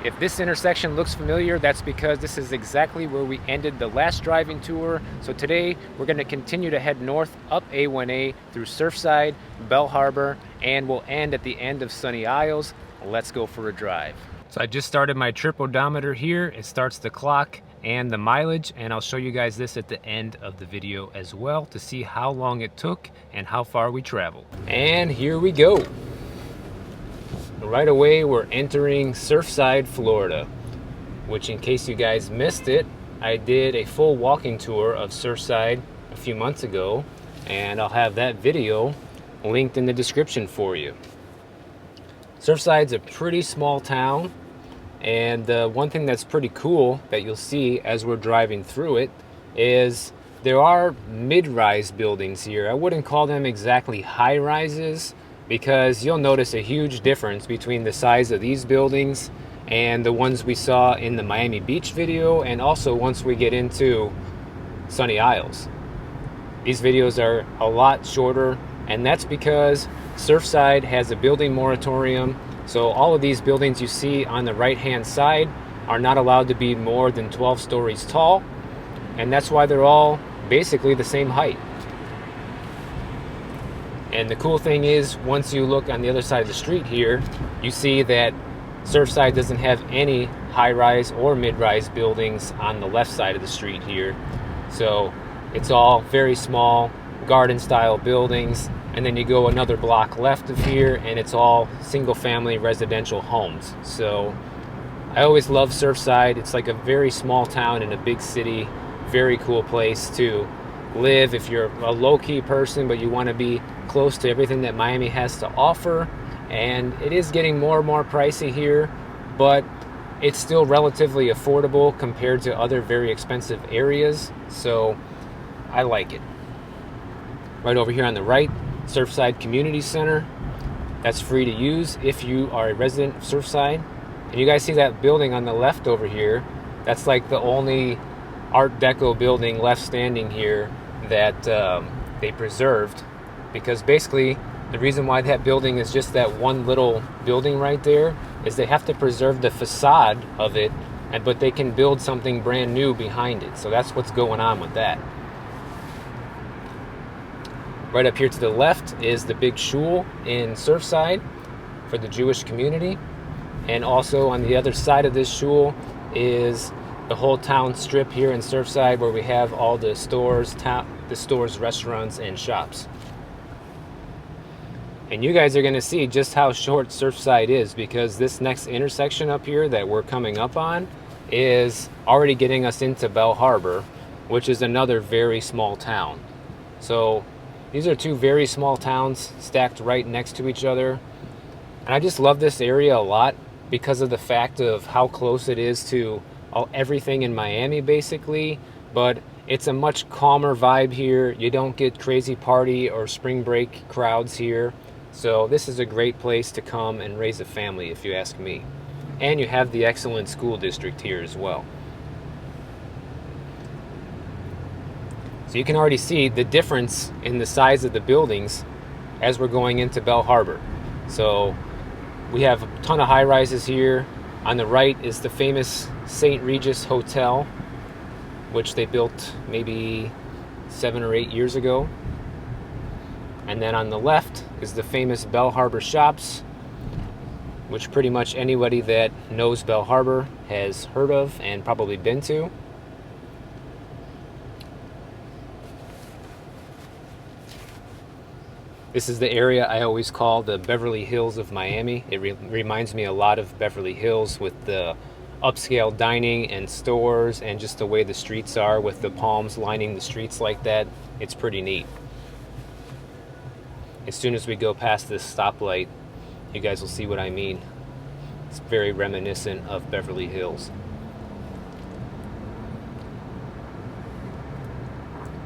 If this intersection looks familiar, that's because this is exactly where we ended the last driving tour. So today we're going to continue to head north up A1A through Surfside, Bal Harbour, and we'll end at the end of Sunny Isles. Let's go for a drive. So I just started my trip odometer here. It starts the clock and the mileage, and I'll show you guys this at the end of the video as well to see how long it took and how far we traveled. And here we go. Right away, we're entering Surfside, Florida, which, in case you guys missed it, I did a full walking tour of Surfside a few months ago, and I'll have that video linked in the description for you. Surfside's a pretty small town, and one thing that's pretty cool that you'll see as we're driving through it is there are mid-rise buildings here. I wouldn't call them exactly high-rises, because you'll notice a huge difference between the size of these buildings and the ones we saw in the Miami Beach video, and also once we get into Sunny Isles. These videos are a lot shorter, and that's because Surfside has a building moratorium, so all of these buildings you see on the right-hand side are not allowed to be more than 12 stories tall, and that's why they're all basically the same height. And the cool thing is, once you look on the other side of the street here, you see that Surfside doesn't have any high-rise or mid-rise buildings on the left side of the street here. So it's all very small garden-style buildings, and then you go another block left of here and it's all single-family residential homes. So I always love Surfside. It's like a very small town in a big city. Very cool place to live if you're a low-key person but you want to be close to everything that Miami has to offer. And it is getting more and more pricey here, but it's still relatively affordable compared to other very expensive areas, so I like it. Right over here on the right, Surfside Community Center. That's free to use if you are a resident of Surfside. And you guys see that building on the left over here? That's like the only Art Deco building left standing here that they preserved, because basically the reason why that building is just that one little building right there is they have to preserve the facade of it, but they can build something brand new behind it. So that's what's going on with that. Right up here to the left is the big shul in Surfside for the Jewish community, and also on the other side of this shul is the whole town strip here in Surfside, where we have all the stores, restaurants, and shops. And you guys are going to see just how short Surfside is, because this next intersection up here that we're coming up on is already getting us into Bal Harbour, which is another very small town. So these are two very small towns stacked right next to each other. And I just love this area a lot because of the fact of how close it is to everything in Miami, basically. But it's a much calmer vibe here. You don't get crazy party or spring break crowds here. So this is a great place to come and raise a family, if you ask me. And you have the excellent school district here as well. So you can already see the difference in the size of the buildings as we're going into Bal Harbour. So we have a ton of high-rises here. On the right is the famous St. Regis Hotel, which they built maybe 7 or 8 years ago. And then on the left is the famous Bal Harbour shops, which pretty much anybody that knows Bal Harbour has heard of and probably been to. This is the area I always call the Beverly Hills of Miami. It reminds me a lot of Beverly Hills, with the upscale dining and stores and just the way the streets are with the palms lining the streets like that. It's pretty neat. As soon as we go past this stoplight, you guys will see what I mean. It's very reminiscent of Beverly Hills.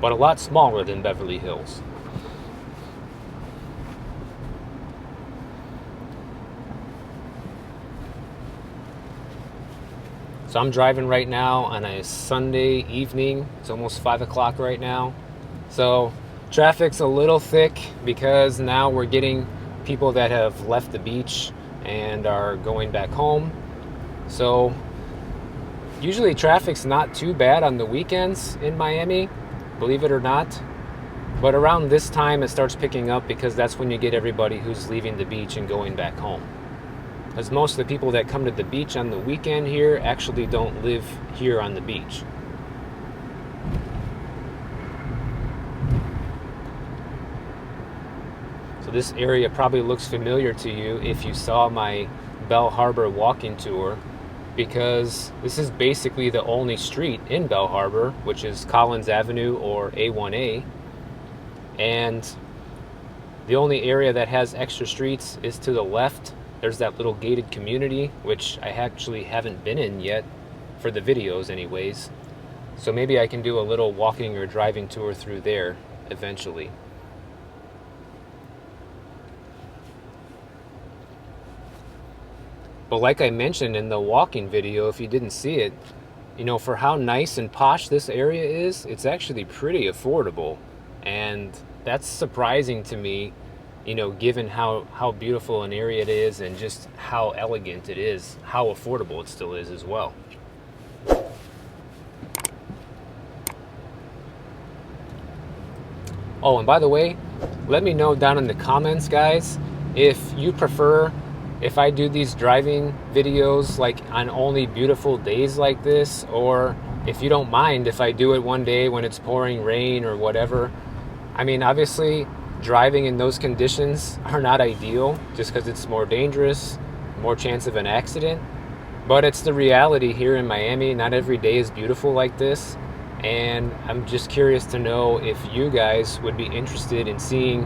But a lot smaller than Beverly Hills. So I'm driving right now on a Sunday evening. It's almost 5 o'clock right now. So traffic's a little thick because now we're getting people that have left the beach and are going back home. So usually traffic's not too bad on the weekends in Miami, believe it or not. But around this time it starts picking up because that's when you get everybody who's leaving the beach and going back home. Because most of the people that come to the beach on the weekend here actually don't live here on the beach. So this area probably looks familiar to you if you saw my Bal Harbour walking tour, because this is basically the only street in Bal Harbour, which is Collins Avenue or A1A. And the only area that has extra streets is to the left. There's that little gated community, which I actually haven't been in yet, for the videos anyways. So maybe I can do a little walking or driving tour through there eventually. But like I mentioned in the walking video, if you didn't see it, you know, for how nice and posh this area is, it's actually pretty affordable. And that's surprising to me, you know, given how beautiful an area it is and just how elegant it is, how affordable it still is as well. Oh, and by the way, let me know down in the comments, guys, if you prefer if I do these driving videos like on only beautiful days like this, or if you don't mind if I do it one day when it's pouring rain or whatever. I mean, obviously, driving in those conditions are not ideal just because it's more dangerous, more chance of an accident. But it's the reality here in Miami. Not every day is beautiful like this. And I'm just curious to know if you guys would be interested in seeing,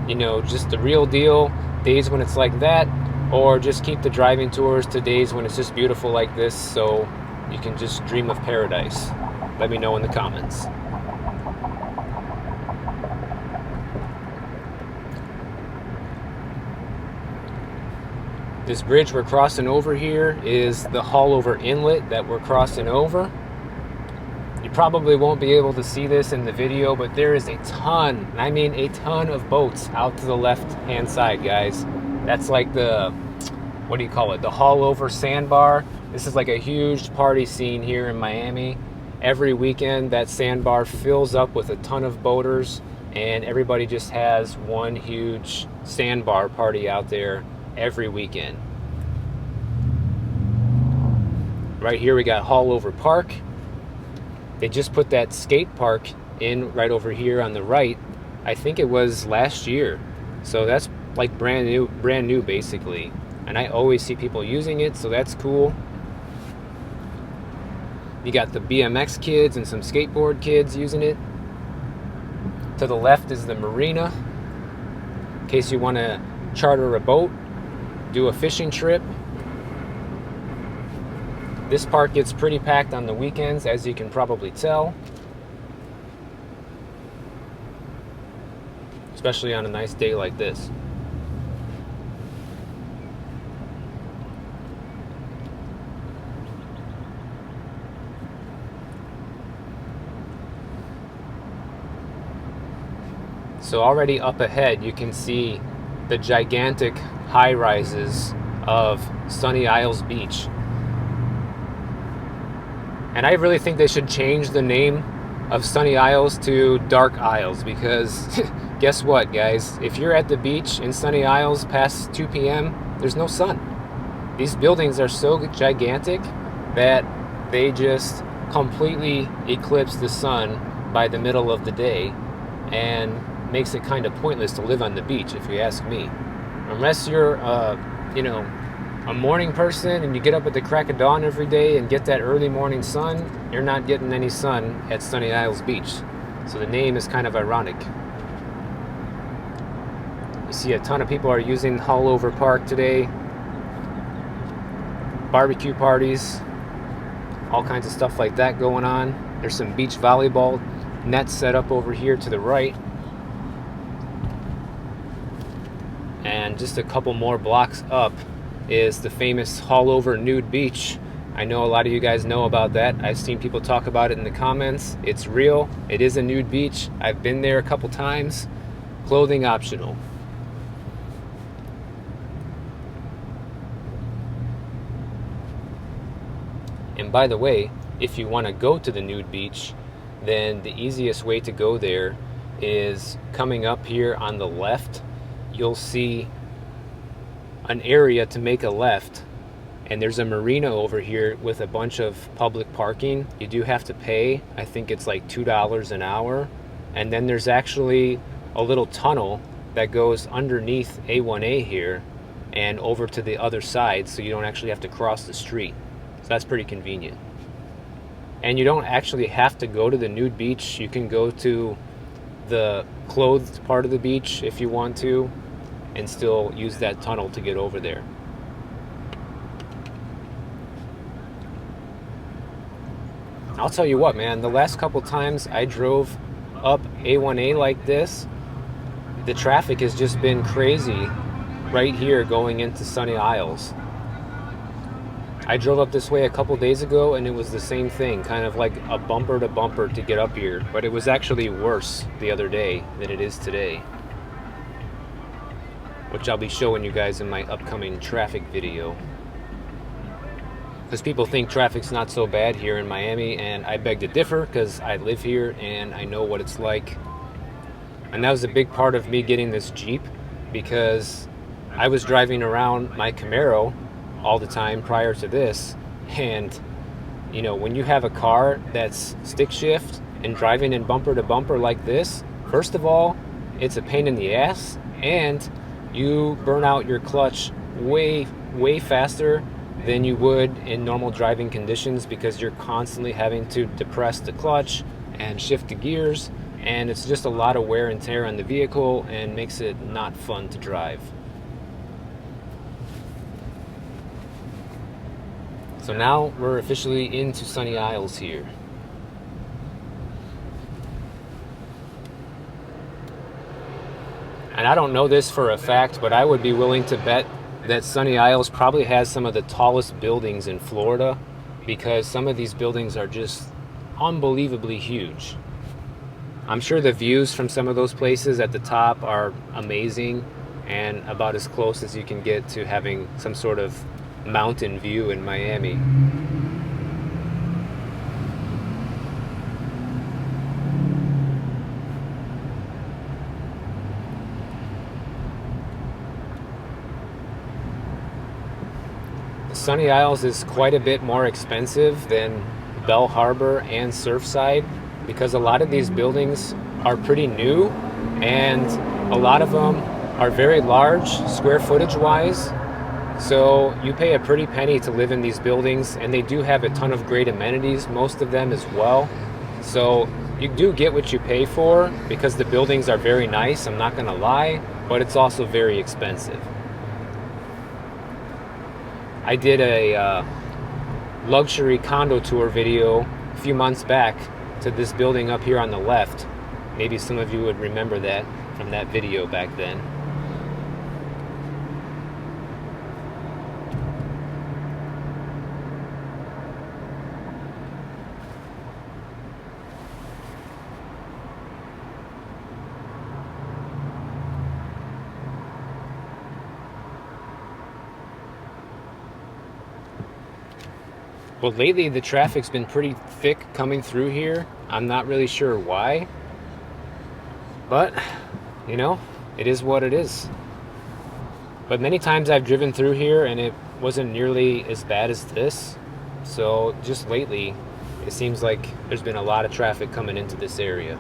you know, just the real deal days when it's like that, or just keep the driving tours to days when it's just beautiful like this so you can just dream of paradise. Let me know in the comments. This bridge we're crossing over here is the Haulover Inlet that we're crossing over. You probably won't be able to see this in the video, but there is a ton, and I mean a ton of boats out to the left-hand side, guys. That's like the, what do you call it? The Haulover Sandbar. This is like a huge party scene here in Miami. Every weekend, that sandbar fills up with a ton of boaters, and everybody just has one huge sandbar party out there every weekend. Right here we got Haulover Park. They just put that skate park in right over here on the right. I think it was last year. So that's like brand new basically. And I always see people using it, so that's cool. You got the BMX kids and some skateboard kids using it. To the left is the marina, in case you want to charter a boat, do a fishing trip. This park gets pretty packed on the weekends, as you can probably tell. Especially on a nice day like this. So already up ahead, you can see the gigantic high-rises of Sunny Isles Beach. And I really think they should change the name of Sunny Isles to Dark Isles, because guess what, guys? If you're at the beach in Sunny Isles past 2 p.m., there's no sun. These buildings are so gigantic that they just completely eclipse the sun by the middle of the day, and makes it kind of pointless to live on the beach, if you ask me. Unless you're, you know, a morning person and you get up at the crack of dawn every day and get that early morning sun, you're not getting any sun at Sunny Isles Beach. So the name is kind of ironic. You see a ton of people are using Haulover Park today. Barbecue parties, all kinds of stuff like that going on. There's some beach volleyball nets set up over here to the right. And just a couple more blocks up is the famous Haulover Nude Beach. I know a lot of you guys know about that. I've seen people talk about it in the comments. It's real. It is a nude beach. I've been there a couple times. Clothing optional. And by the way, if you want to go to the nude beach, then the easiest way to go there is coming up here on the left. You'll see an area to make a left, and there's a marina over here with a bunch of public parking. You do have to pay. I think it's like $2 an hour. And then there's actually a little tunnel that goes underneath A1A here and over to the other side, so you don't actually have to cross the street. So that's pretty convenient. And you don't actually have to go to the nude beach. You can go to the clothed part of the beach if you want to, and still use that tunnel to get over there. I'll tell you what, man, the last couple times I drove up A1A like this, the traffic has just been crazy right here going into Sunny Isles. I drove up this way a couple days ago and it was the same thing, kind of like a bumper to bumper to get up here, but it was actually worse the other day than it is today, which I'll be showing you guys in my upcoming traffic video. Because people think traffic's not so bad here in Miami, and I beg to differ because I live here and I know what it's like. And that was a big part of me getting this Jeep, because I was driving around my Camaro all the time prior to this, and you know, when you have a car that's stick shift and driving in bumper to bumper like this, first of all, it's a pain in the ass, and you burn out your clutch way faster than you would in normal driving conditions, because you're constantly having to depress the clutch and shift the gears, and it's just a lot of wear and tear on the vehicle and makes it not fun to drive. So now we're officially into Sunny Isles here. And I don't know this for a fact, but I would be willing to bet that Sunny Isles probably has some of the tallest buildings in Florida, because some of these buildings are just unbelievably huge. I'm sure the views from some of those places at the top are amazing and about as close as you can get to having some sort of mountain view in Miami. Sunny Isles is quite a bit more expensive than Bal Harbour and Surfside, because a lot of these buildings are pretty new and a lot of them are very large square footage wise. So you pay a pretty penny to live in these buildings, and they do have a ton of great amenities, most of them as well. So you do get what you pay for, because the buildings are very nice, I'm not gonna lie, but it's also very expensive. I did a luxury condo tour video a few months back to this building up here on the left. Maybe some of you would remember that from that video back then. Well, lately the traffic's been pretty thick coming through here. I'm not really sure why, but you know, it is what it is. But many times I've driven through here and it wasn't nearly as bad as this. So just lately, it seems like there's been a lot of traffic coming into this area.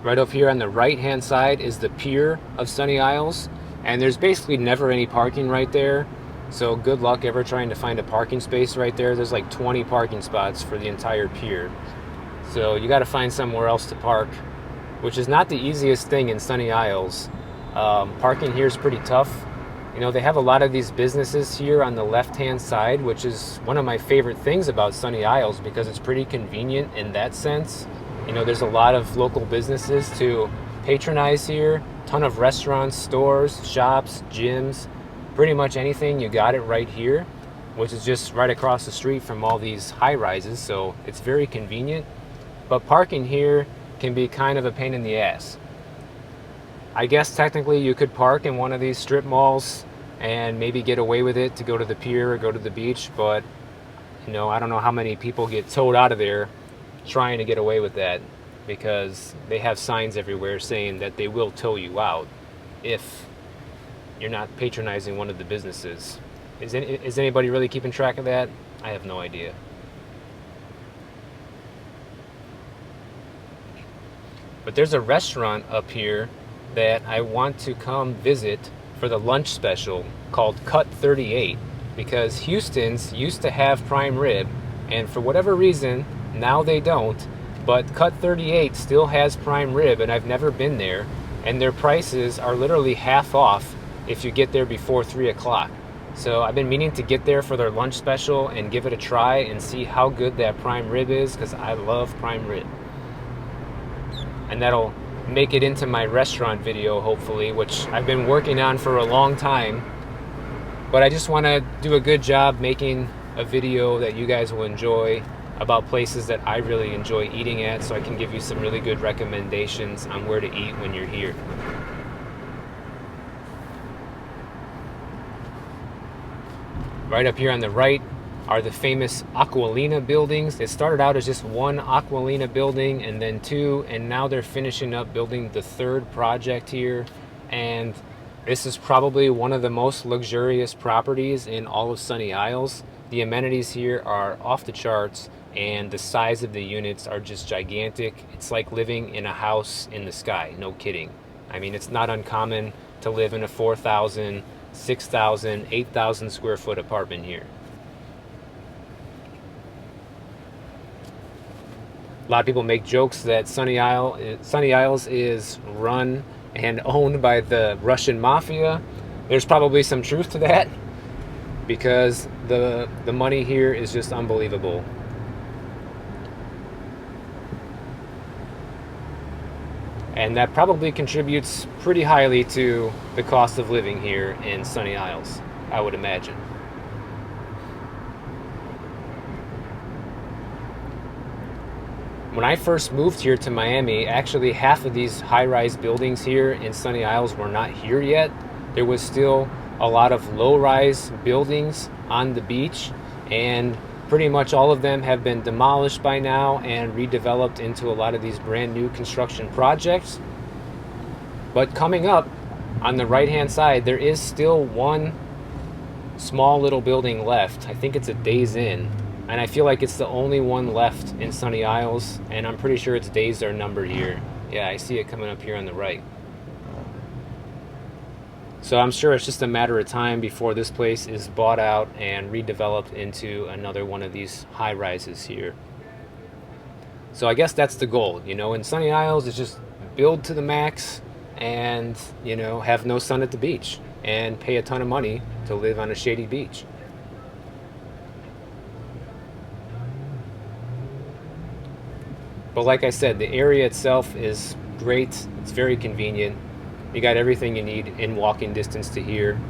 Right up here on the right-hand side is the pier of Sunny Isles, and there's basically never any parking right there. So good luck ever trying to find a parking space right there. There's like 20 parking spots for the entire pier. So you got to find somewhere else to park, which is not the easiest thing in Sunny Isles. Parking here is pretty tough. You know, they have a lot of these businesses here on the left-hand side, which is one of my favorite things about Sunny Isles, because it's pretty convenient in that sense. You know, there's a lot of local businesses to patronize here, ton of restaurants, stores, shops, gyms, pretty much anything, you got it right here. which is just right across the street from all these high rises, so it's very convenient. But parking here can be kind of a pain in the ass. I guess technically you could park in one of these strip malls and maybe get away with it to go to the pier or go to the beach, but you know, I don't know how many people get towed out of there trying to get away with that, because they have signs everywhere saying that they will tow you out if you're not patronizing one of the businesses. Is anybody really keeping track of that? I have no idea. But there's a restaurant up here that I want to come visit for the lunch special called Cut 38, because Houston's used to have prime rib, and for whatever reason now they don't, but Cut 38 still has prime rib, and I've never been there, and their prices are literally half off if you get there before 3 o'clock. So I've been meaning to get there for their lunch special and give it a try and see how good that prime rib is, because I love prime rib. And that'll make it into my restaurant video, hopefully, which I've been working on for a long time. But I just want to do a good job making a video that you guys will enjoy about places that I really enjoy eating at, so I can give you some really good recommendations on where to eat when you're here. Right up here on the right are the famous Aqualina Buildings. It started out as just one Aqualina building and then two, and now they're finishing up building the third project here. And this is probably one of the most luxurious properties in all of Sunny Isles. The amenities here are off the charts, and the size of the units are just gigantic. It's like living in a house in the sky, no kidding. I mean, it's not uncommon to live in a 4,000, 6,000, 8,000 square foot apartment here. A lot of people make jokes that Sunny Isles is run and owned by the Russian mafia. There's probably some truth to that, because the money here is just unbelievable. And that probably contributes pretty highly to the cost of living here in Sunny Isles, I would imagine. When I first moved here to Miami, actually half of these high-rise buildings here in Sunny Isles were not here yet. There was still a lot of low-rise buildings on the beach, and pretty much all of them have been demolished by now and redeveloped into a lot of these brand new construction projects. But coming up on the right-hand side, there is still one small little building left. I think it's a Days Inn. And I feel like it's the only one left in Sunny Isles, and I'm pretty sure its days are numbered here. Yeah, I see it coming up here on the right. So I'm sure it's just a matter of time before this place is bought out and redeveloped into another one of these high rises here. So I guess that's the goal, you know, in Sunny Isles is just build to the max and, you know, have no sun at the beach and pay a ton of money to live on a shady beach. But like I said, the area itself is great. It's very convenient. You got everything you need in walking distance to here.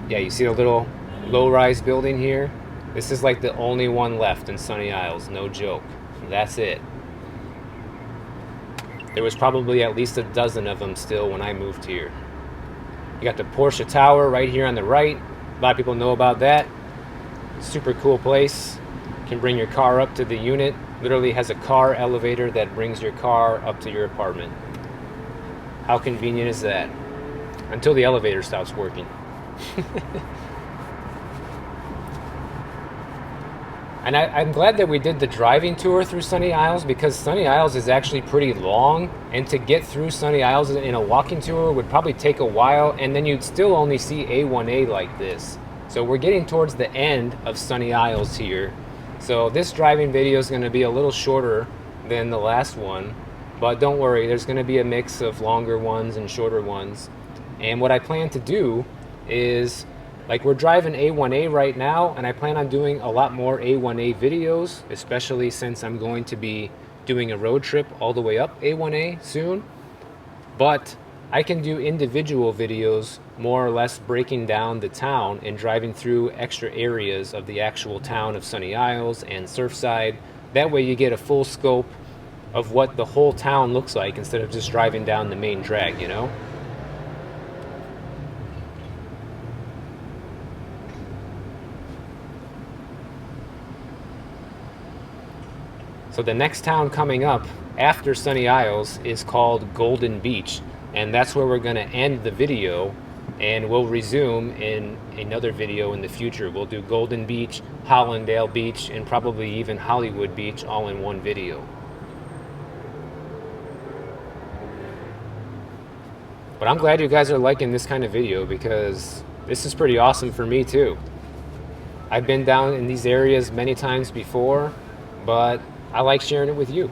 Yeah, you see the little low-rise building here? This is like the only one left in Sunny Isles, no joke. That's it. There was probably at least a dozen of them still when I moved here. You got the Porsche Tower right here on the right. A lot of people know about that. Super cool place. You can bring your car up to the unit. Literally has a car elevator that brings your car up to your apartment. How convenient is that? Until the elevator stops working. And I'm glad that we did the driving tour through Sunny Isles, because Sunny Isles is actually pretty long, and to get through Sunny Isles in a walking tour would probably take a while, and then you'd still only see A1A like this. So we're getting towards the end of Sunny Isles here. So this driving video is going to be a little shorter than the last one, but don't worry, there's going to be a mix of longer ones and shorter ones. And what I plan to do is, like, we're driving A1A right now, and I plan on doing a lot more A1A videos, especially since I'm going to be doing a road trip all the way up A1A soon. But I can do individual videos, more or less breaking down the town and driving through extra areas of the actual town of Sunny Isles and Surfside. That way you get a full scope of what the whole town looks like instead of just driving down the main drag, you know? So the next town coming up after Sunny Isles is called Golden Beach, and that's where we're going to end the video, and we'll resume in another video in the future. We'll do Golden Beach, Hollandale Beach, and probably even Hollywood Beach all in one video. But I'm glad you guys are liking this kind of video because this is pretty awesome for me too. I've been down in these areas many times before, but I like sharing it with you.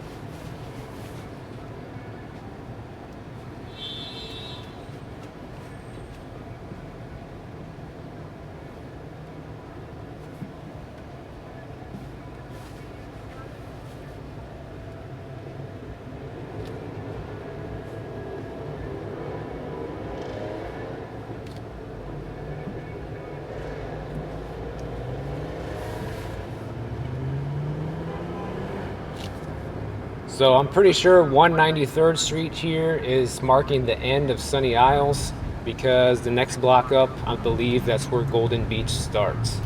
So I'm pretty sure 193rd Street here is marking the end of Sunny Isles because the next block up, I believe that's where Golden Beach starts.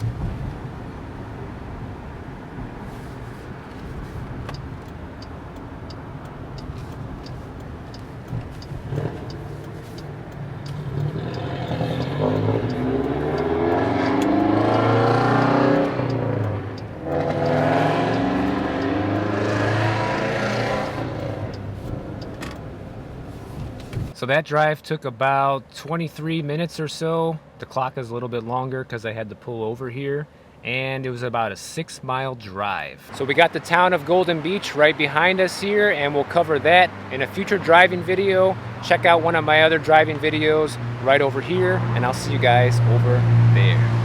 So that drive took about 23 minutes or so. The clock is a little bit longer because I had to pull over here. And it was about a 6-mile drive. So we got the town of Golden Beach right behind us here, and we'll cover that in a future driving video. Check out one of my other driving videos right over here, and I'll see you guys over there.